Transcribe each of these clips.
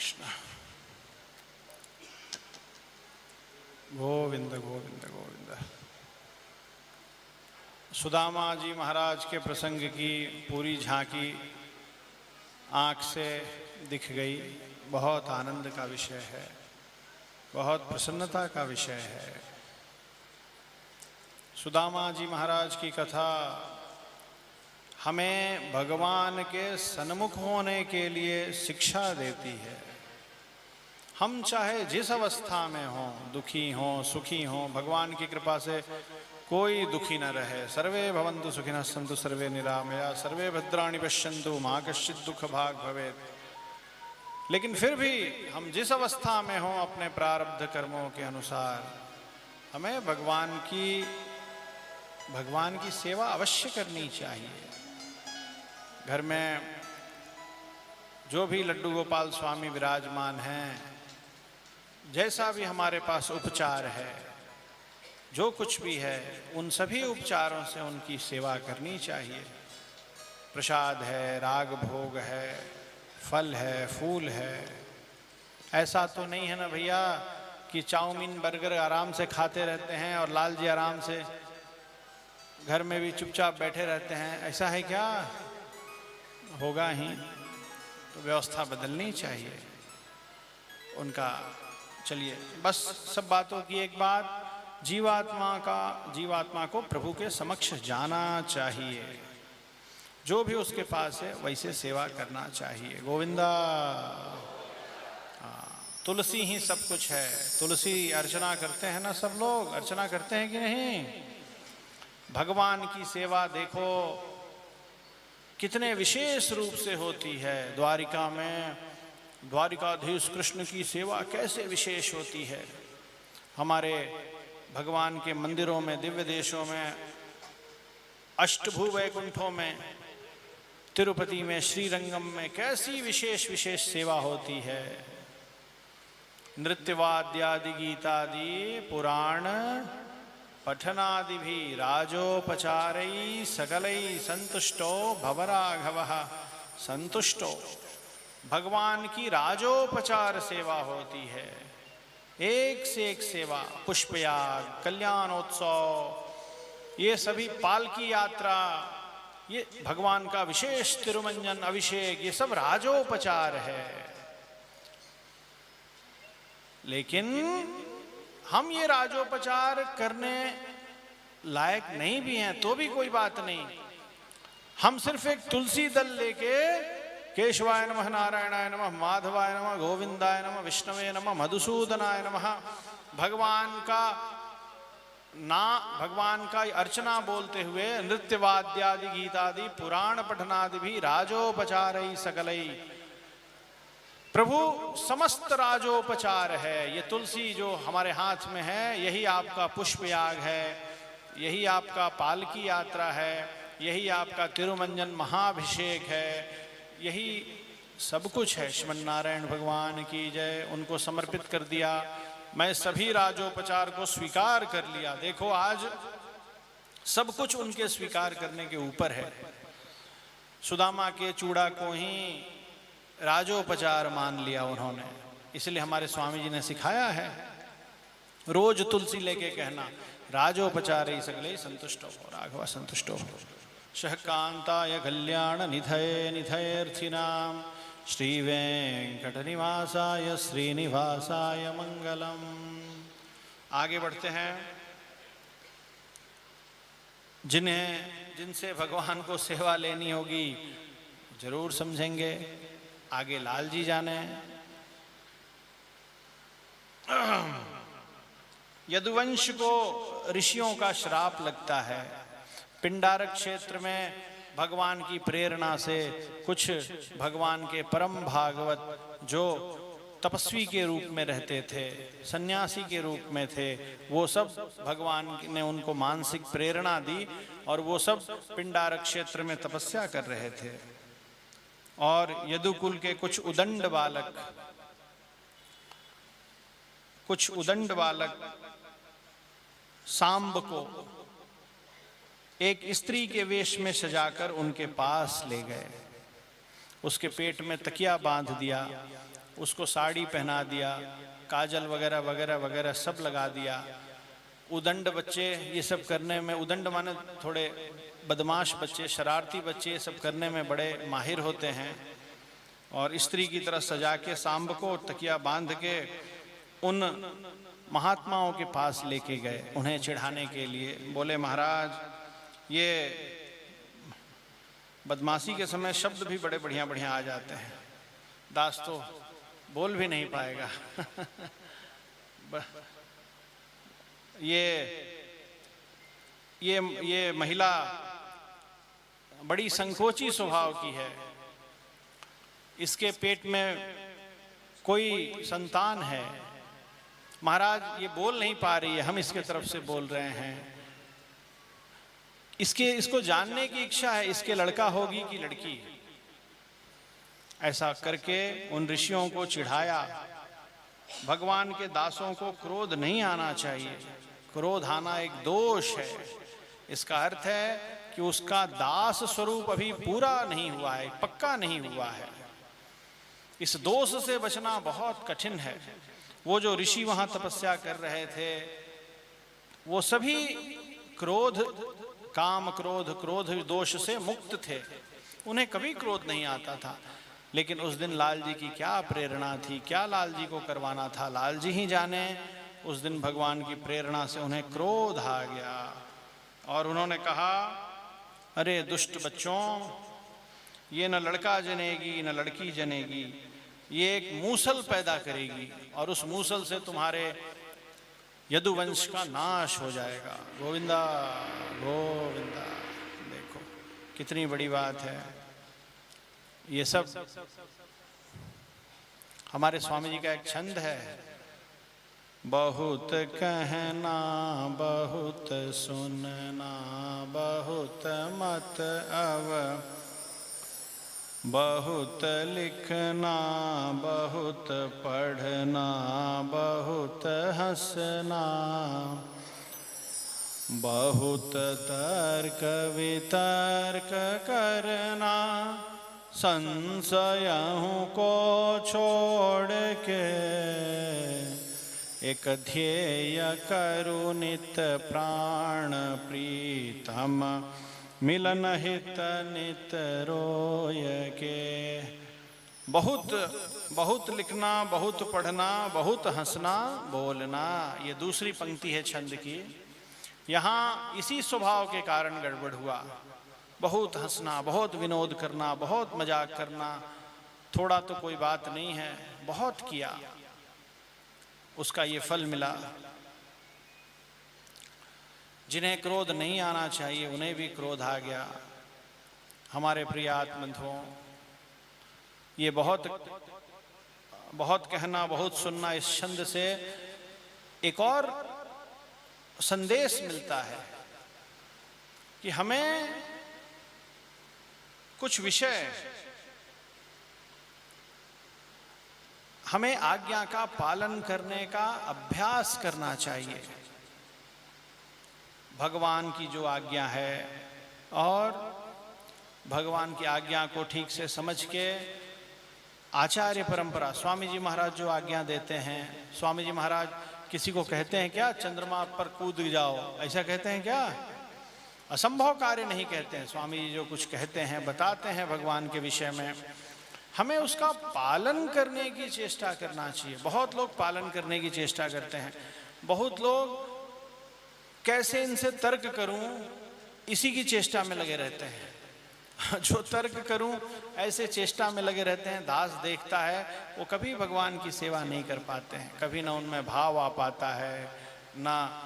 कृष्ण। गोविंद गोविंद गोविंद। सुदामा जी महाराज के प्रसंग की पूरी झांकी आँख से दिख गई। बहुत आनंद का विषय है, बहुत प्रसन्नता का विषय है। सुदामा जी महाराज की कथा हमें भगवान के सन्मुख होने के लिए शिक्षा देती है। हम चाहे जिस अवस्था में हों, दुखी हों सुखी हों, भगवान की कृपा से कोई दुखी न रहे। सर्वे भवन्तु सुखिनः सन्तु सर्वे निरामया सर्वे भद्राणि पश्यन्तु मा कश्चित् दुःख भाग् भवेत्। लेकिन फिर भी हम जिस अवस्था में हों, अपने प्रारब्ध कर्मों के अनुसार हमें भगवान की सेवा अवश्य करनी चाहिए। घर में जो भी लड्डू गोपाल स्वामी विराजमान हैं, जैसा भी हमारे पास उपचार है, जो कुछ भी है, उन सभी उपचारों से उनकी सेवा करनी चाहिए। प्रसाद है, राग भोग है, फल है, फूल है। ऐसा तो नहीं है ना भैया कि चाउमीन बर्गर आराम से खाते रहते हैं और लाल जी आराम से घर में भी चुपचाप बैठे रहते हैं। ऐसा है क्या? होगा ही तो व्यवस्था बदलनी चाहिए उनका। चलिए, बस सब बातों की एक बात, जीवात्मा को प्रभु के समक्ष जाना चाहिए। जो भी उसके पास है वैसे सेवा करना चाहिए। गोविंदा। तुलसी ही सब कुछ है। तुलसी अर्चना करते हैं ना, सब लोग अर्चना करते हैं कि नहीं? भगवान की सेवा देखो कितने विशेष रूप से होती है। द्वारिका में द्वारिकाधीश कृष्ण की सेवा कैसे विशेष होती है। हमारे भगवान के मंदिरों में, दिव्य देशों में, अष्टभु वैकुंठों में, तिरुपति में, श्रीरंगम में कैसी विशेष विशेष सेवा होती है। नृत्यवाद्यादि गीतादि पुराण पठनादि भी राजोपचारै सकलै संतुष्टो भवराघवः संतुष्टो। भगवान की राजोपचार सेवा होती है, एक से एक सेवा। पुष्पयाग, कल्याणोत्सव, ये सभी पालकी यात्रा, ये भगवान का विशेष तिरुमंजन अभिषेक, ये सब राजोपचार है। लेकिन हम ये राजोपचार करने लायक नहीं भी हैं तो भी कोई बात नहीं। हम सिर्फ एक तुलसी दल लेके केशवाय नमः, नारायणाय नमः, माधवाय नमः, गोविंदाय नमः, विष्णवे नमः, मधुसूदनाय नमः, भगवान का अर्चना बोलते हुए नृत्यवाद्यादि गीतादि पुराण पठनादि भी राजोपचारै सकलै। प्रभु समस्त राजोपचार है। ये तुलसी जो हमारे हाथ में है, यही आपका पुष्पयाग है, यही आपका पालकी यात्रा है, यही आपका तिरुमंजन महाभिषेक है, यही सब कुछ है। श्रीमन नारायण भगवान की जय। उनको समर्पित कर दिया। मैं सभी राजोपचार को स्वीकार कर लिया। देखो, आज सब कुछ उनके स्वीकार करने के ऊपर है। सुदामा के चूड़ा को ही राजोपचार मान लिया उन्होंने। इसलिए हमारे स्वामी जी ने सिखाया है, रोज तुलसी लेके कहना, राजोपचारै सकलै संतुष्टो राघव संतुष्टो। सहकांताय कल्याण निधये निधयेऽर्थिनां श्री वेंकट निवासाय श्रीनिवासाय मंगलम। आगे बढ़ते हैं। जिनसे भगवान को सेवा लेनी होगी जरूर समझेंगे। आगे लाल जी जाने। यदुवंश को ऋषियों का श्राप लगता है। पिंडारक क्षेत्र में भगवान की प्रेरणा से कुछ भगवान के परम भागवत जो तपस्वी के रूप में रहते थे, सन्यासी के रूप में थे, वो सब भगवान ने उनको मानसिक प्रेरणा दी और वो सब पिंडारक क्षेत्र में तपस्या कर रहे थे। और यदुकुल के कुछ उदंड बालक सांब को एक स्त्री के वेश में सजाकर उनके पास ले गए। उसके पेट में तकिया बांध दिया उसको साड़ी पहना दिया, काजल वगैरह वगैरह वगैरह सब लगा दिया। उदंड बच्चे ये सब करने में, उदंड माने थोड़े बदमाश बच्चे, शरारती बच्चे, ये सब करने में बड़े माहिर होते हैं। और स्त्री की तरह सजा के सांब को तकिया बांध के उन महात्माओं के पास लेके गए उन्हें चिढ़ाने के लिए। बोले महाराज ये बदमाशी के समय शब्द भी बड़े बढ़िया बढ़िया आ जाते हैं, दास तो बोल भी नहीं पाएगा। ये महिला बड़ी संकोची स्वभाव की है, इसके पेट में कोई संतान है। महाराज ये बोल नहीं पा रही है, हम इसके तरफ से बोल रहे हैं। इसको जानने की इच्छा है, इसके लड़का होगी कि लड़की। ऐसा करके उन ऋषियों को चिढ़ाया। भगवान के दासों को क्रोध नहीं आना चाहिए, क्रोध आना एक दोष है। इसका अर्थ है कि उसका दास स्वरूप अभी पूरा नहीं हुआ है, पक्का नहीं हुआ है। इस दोष से बचना बहुत कठिन है। वो जो ऋषि वहां तपस्या कर रहे थे वो सभी क्रोध, काम क्रोध दोष से मुक्त थे, उन्हें कभी क्रोध नहीं आता था। लेकिन उस दिन लाल जी की क्या प्रेरणा थी, क्या लाल जी को करवाना था, लाल जी ही जाने। उस दिन भगवान की प्रेरणा से उन्हें क्रोध आ गया और उन्होंने कहा, अरे दुष्ट बच्चों, ये न लड़का जनेगी न लड़की जनेगी, ये एक मूसल पैदा करेगी और उस मूसल से तुम्हारे यदुवंश का नाश हो जाएगा। गोविंदा गोविंदा। देखो कितनी बड़ी बात है। ये सब हमारे स्वामी जी का एक छंद है, बहुत कहना बहुत सुनना बहुत मत अव, बहुत लिखना बहुत पढ़ना बहुत हंसना, बहुत तर्क वितर्क करना, संशयों को छोड़ के एक ध्येय करु नित प्राण प्रीतम, मिलन हित नित रोय के। बहुत लिखना, बहुत पढ़ना, बहुत हंसना बोलना, ये दूसरी पंक्ति है छंद की। यहाँ इसी स्वभाव के कारण गड़बड़ हुआ। बहुत हंसना, बहुत विनोद करना, बहुत मजाक करना, थोड़ा तो कोई बात नहीं है, बहुत किया, उसका ये फल मिला। जिन्हें क्रोध नहीं आना चाहिए उन्हें भी क्रोध आ गया। हमारे प्रिय आत्मबंधुओं, ये बहुत कहना बहुत सुनना, इस छंद से एक और संदेश मिलता है कि हमें कुछ विषय, हमें आज्ञा का पालन करने का अभ्यास करना चाहिए। भगवान की जो आज्ञा है और भगवान की आज्ञा को ठीक से समझ के आचार्य परंपरा, स्वामी जी महाराज जो आज्ञा देते हैं, स्वामी जी महाराज किसी को कहते हैं क्या चंद्रमा पर कूद जाओ, ऐसा कहते हैं क्या? असंभव कार्य नहीं कहते हैं। स्वामी जी जो कुछ कहते हैं, बताते हैं भगवान के विषय में, हमें उसका पालन करने की चेष्टा करना चाहिए। बहुत लोग पालन करने की चेष्टा करते हैं, बहुत लोग कैसे इनसे तर्क करूं इसी की चेष्टा में लगे रहते हैं। जो तर्क करूं ऐसे चेष्टा में लगे रहते हैं। दास देखता है वो कभी भगवान की सेवा नहीं कर पाते हैं, कभी ना उनमें भाव आ पाता है, न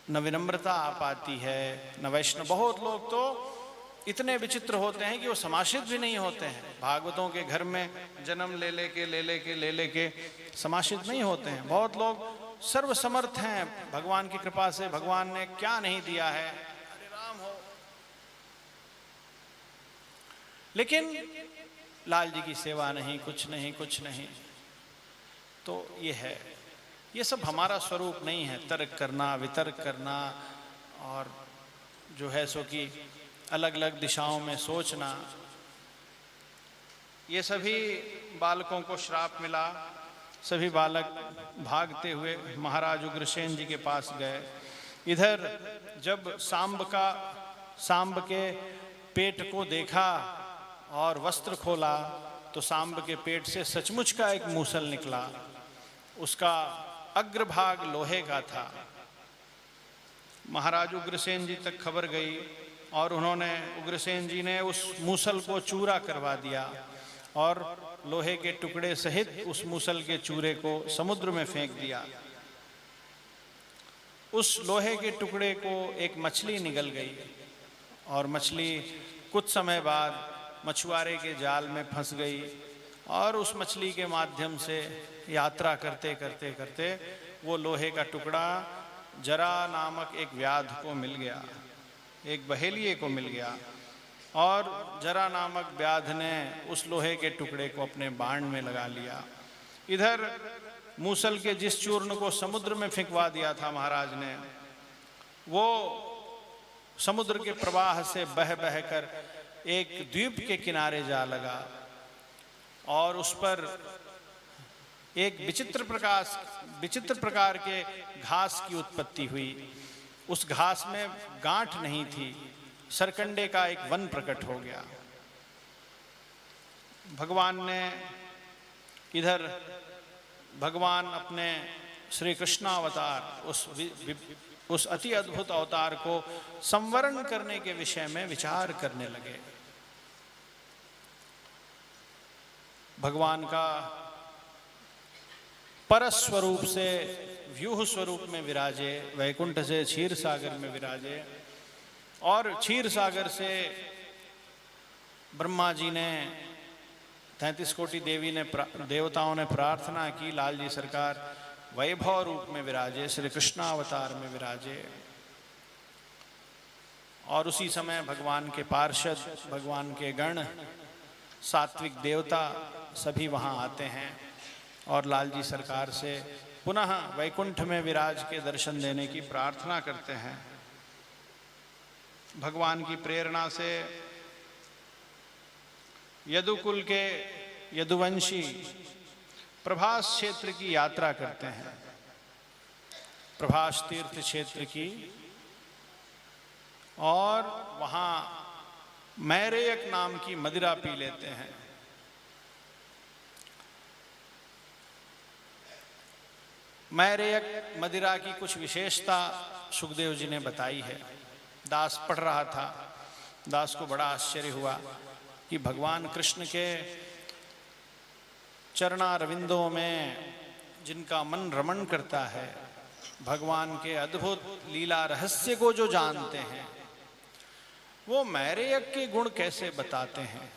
विनम्रता आ पाती है, न वैष्णव। बहुत लोग तो इतने विचित्र होते हैं कि वो समाश्रित भी नहीं होते हैं। भागवतों के घर में जन्म ले लेके समाश्रित नहीं होते हैं। बहुत लोग सर्वसमर्थ हैं, भगवान की कृपा से भगवान ने क्या नहीं दिया है, हरे राम हो, लेकिन लाल जी की सेवा नहीं, कुछ नहीं। तो ये है, ये सब हमारा स्वरूप नहीं है। तर्क करना, वितर्क करना और जो है सो कि अलग अलग दिशाओं में सोचना, ये सभी बालकों को श्राप मिला। सभी बालक भागते हुए महाराज उग्रसेन जी के पास गए। इधर जब सांब के पेट को देखा और वस्त्र खोला तो सांब के पेट से सचमुच का एक मूसल निकला। उसका अग्रभाग लोहे का था। महाराज उग्रसेन जी तक खबर गई और उग्रसेन जी ने उस मूसल को चूरा करवा दिया और लोहे के टुकड़े सहित उस मूसल के चूरे को समुद्र में फेंक दिया। उस लोहे के टुकड़े को एक मछली निगल गई और मछली कुछ समय बाद मछुआरे के जाल में फंस गई और उस मछली के माध्यम से यात्रा करते करते करते वो लोहे का टुकड़ा जरा नामक एक व्याध को मिल गया, एक बहेलिए को मिल गया और जरा नामक व्याध ने उस लोहे के टुकड़े को अपने बाण में लगा लिया। इधर मूसल के जिस चूर्ण को समुद्र में फेंकवा दिया था महाराज ने, वो समुद्र के प्रवाह से बह बह कर एक द्वीप के किनारे जा लगा और उस पर एक विचित्र प्रकार के घास की उत्पत्ति हुई। उस घास में गांठ नहीं थी, सरकंडे का एक वन प्रकट हो गया। भगवान अपने श्री कृष्णावतार उस अति अद्भुत अवतार को संवरण करने के विषय में विचार करने लगे। भगवान का परस्वरूप से व्यूह स्वरूप में विराजे, वैकुंठ से क्षीर सागर में विराजे और क्षीर सागर से ब्रह्मा जी ने 33 कोटि देवताओं ने प्रार्थना की लाल जी सरकार वैभव रूप में विराजे, श्री कृष्णावतार में विराजे। और उसी समय भगवान के पार्षद, भगवान के गण, सात्विक देवता सभी वहाँ आते हैं और लाल जी सरकार से पुनः वैकुंठ में विराज के दर्शन देने की प्रार्थना करते हैं। भगवान की प्रेरणा से यदुकुल के यदुवंशी प्रभास क्षेत्र की यात्रा करते हैं, प्रभास तीर्थ क्षेत्र की, और वहाँ मैरेयक नाम की मदिरा पी लेते हैं। मैरेयक मदिरा की कुछ विशेषता सुखदेव जी ने बताई है। दास पढ़ रहा था, दास को बड़ा आश्चर्य हुआ कि भगवान कृष्ण के चरणारविंदों में जिनका मन रमण करता है, भगवान के अद्भुत लीला रहस्य को जो जानते हैं, वो मैरेयक के गुण कैसे बताते हैं।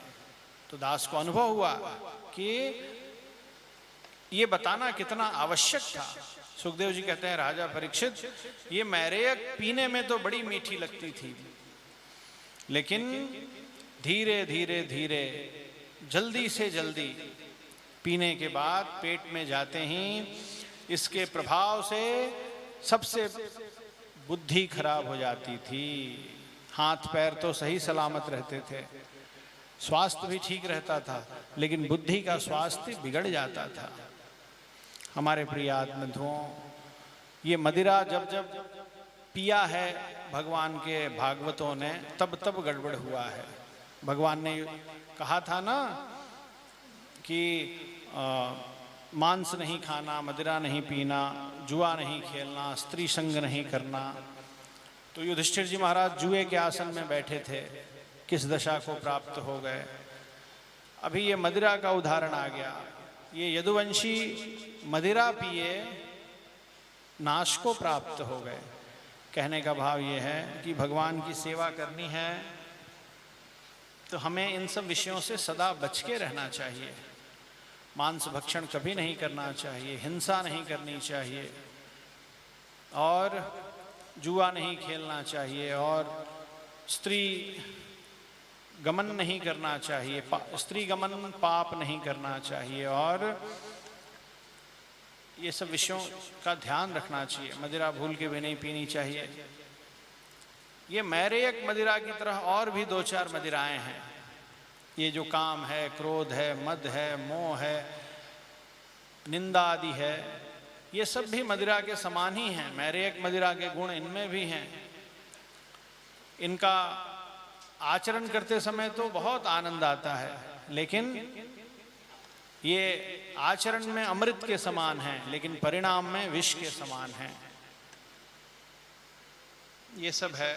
तो दास को अनुभव हुआ कि ये बताना कितना आवश्यक था। सुखदेव जी कहते हैं, राजा परीक्षित, ये मैरेयक पीने में तो बड़ी मीठी लगती थी, लेकिन धीरे धीरे धीरे, जल्दी से जल्दी पीने के बाद पेट में जाते ही इसके प्रभाव से सबसे बुद्धि खराब हो जाती थी। हाथ पैर तो सही सलामत रहते थे, स्वास्थ्य भी ठीक रहता था, लेकिन बुद्धि का स्वास्थ्य बिगड़ जाता था। हमारे प्रिय आत्मबंधुओं, ये मदिरा जब जब पिया है भगवान के भागवतों ने, तब तब गड़बड़ हुआ है। भगवान ने कहा था ना कि मांस नहीं खाना, मदिरा नहीं पीना, जुआ नहीं खेलना, स्त्री संग नहीं करना। तो युधिष्ठिर जी महाराज जुए के आसन में बैठे थे, किस दशा को प्राप्त हो गए। अभी ये मदिरा का उदाहरण आ गया। ये यदुवंशी मदिरा पिए नाश को प्राप्त हो गए। कहने का भाव ये है कि भगवान की सेवा करनी है तो हमें इन सब विषयों से सदा बच के रहना चाहिए। मांस भक्षण कभी नहीं करना चाहिए, हिंसा नहीं करनी चाहिए, और जुआ नहीं खेलना चाहिए, और स्त्री गमन नहीं करना चाहिए, स्त्री गमन पाप नहीं करना चाहिए, और ये सब विषयों का ध्यान रखना चाहिए। मदिरा भूल के भी नहीं पीनी चाहिए। ये मैरेयक मदिरा की तरह और भी 2-4 मदिराएं हैं ये जो काम है, क्रोध है, मद है, मोह है, निंदा आदि है, ये सब भी मदिरा के समान ही हैं। मैरेयक मदिरा के गुण इनमें भी हैं। इनका आचरण करते समय तो बहुत आनंद आता है, लेकिन ये आचरण में अमृत के समान है, लेकिन परिणाम में विष के समान है। ये सब है।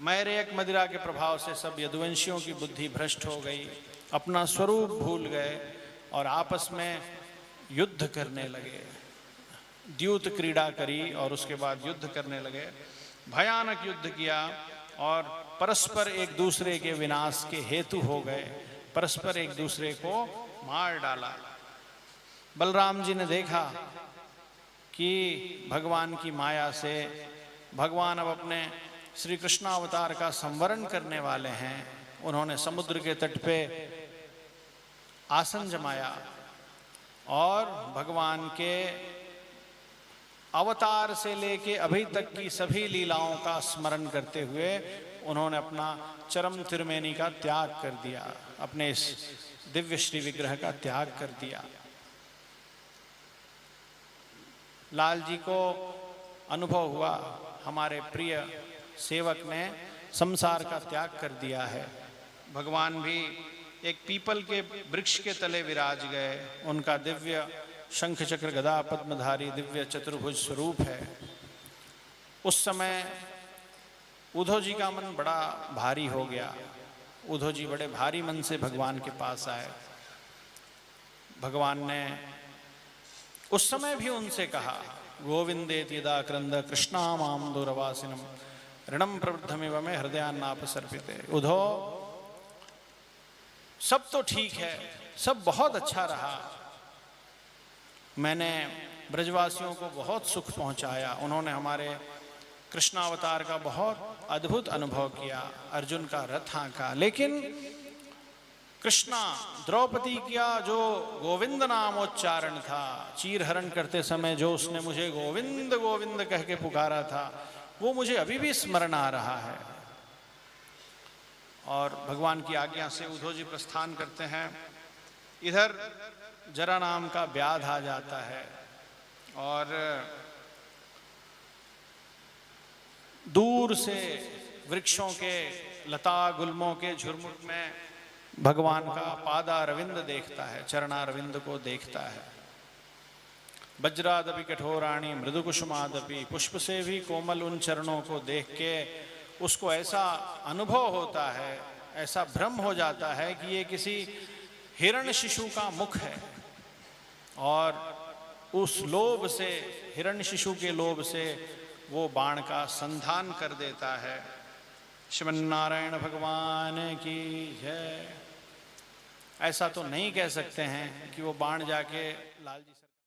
मैरेयक मदिरा के प्रभाव से सब यदुवंशियों की बुद्धि भ्रष्ट हो गई, अपना स्वरूप भूल गए और आपस में युद्ध करने लगे। द्यूत क्रीड़ा करी और उसके बाद युद्ध करने लगे। भयानक युद्ध किया और परस्पर एक दूसरे के विनाश के हेतु हो गए, परस्पर एक दूसरे को मार डाला। बलराम जी ने देखा कि भगवान की माया से भगवान अब अपने श्री कृष्णावतार का संवरण करने वाले हैं। उन्होंने समुद्र के तट पे आसन जमाया और भगवान के अवतार से लेके अभी तक की सभी लीलाओं का स्मरण करते हुए उन्होंने अपना चरम त्रिमेनी का त्याग कर दिया, अपने इस दिव्य श्री विग्रह का त्याग कर दिया। लाल जी को अनुभव हुआ हमारे प्रिय सेवक ने संसार का त्याग कर दिया है। भगवान भी एक पीपल के वृक्ष के तले विराज गए। उनका दिव्य शंख चक्र गदा पद्मधारी दिव्य चतुर्भुज स्वरूप है। उस समय उद्धव जी का मन बड़ा भारी हो गया। उद्धव जी बड़े भारी मन से भगवान के पास आए। भगवान ने उस समय भी उनसे कहा, गोविंदेति यदा क्रंद कृष्णा माम दूरवासिनम ऋणम प्रवृद्धमिव में हृदयान्नापसर्पिते। उद्धव, सब तो ठीक है, सब बहुत अच्छा रहा, मैंने ब्रजवासियों को बहुत सुख पहुंचाया, उन्होंने हमारे कृष्णावतार का बहुत अद्भुत अनुभव किया, अर्जुन का रथ हाँका, लेकिन कृष्णा द्रौपदी का जो गोविंद नामोच्चारण था, चीर हरण करते समय जो उसने मुझे गोविंद गोविंद कह के पुकारा था, वो मुझे अभी भी स्मरण आ रहा है। और भगवान की आज्ञा से उद्धव जी प्रस्थान करते हैं। इधर जरा नाम का व्याध आ जाता है और दूर से वृक्षों के लता गुल्मों के झुरमुट में भगवान का पादारविंद देखता है, चरणारविंद को देखता है। वज्रादपि कठोराणी मृदु कुसुमादपि, पुष्प से भी कोमल उन चरणों को देख के उसको ऐसा अनुभव होता है, ऐसा भ्रम हो जाता है कि ये किसी हिरण शिशु का मुख है। और उस लोभ से, हिरण शिशु के लोभ से वो बाण का संधान कर देता है। श्रीमन्नारायण भगवान की जय। ऐसा तो नहीं कह सकते हैं कि वो बाण जाके लाल जी से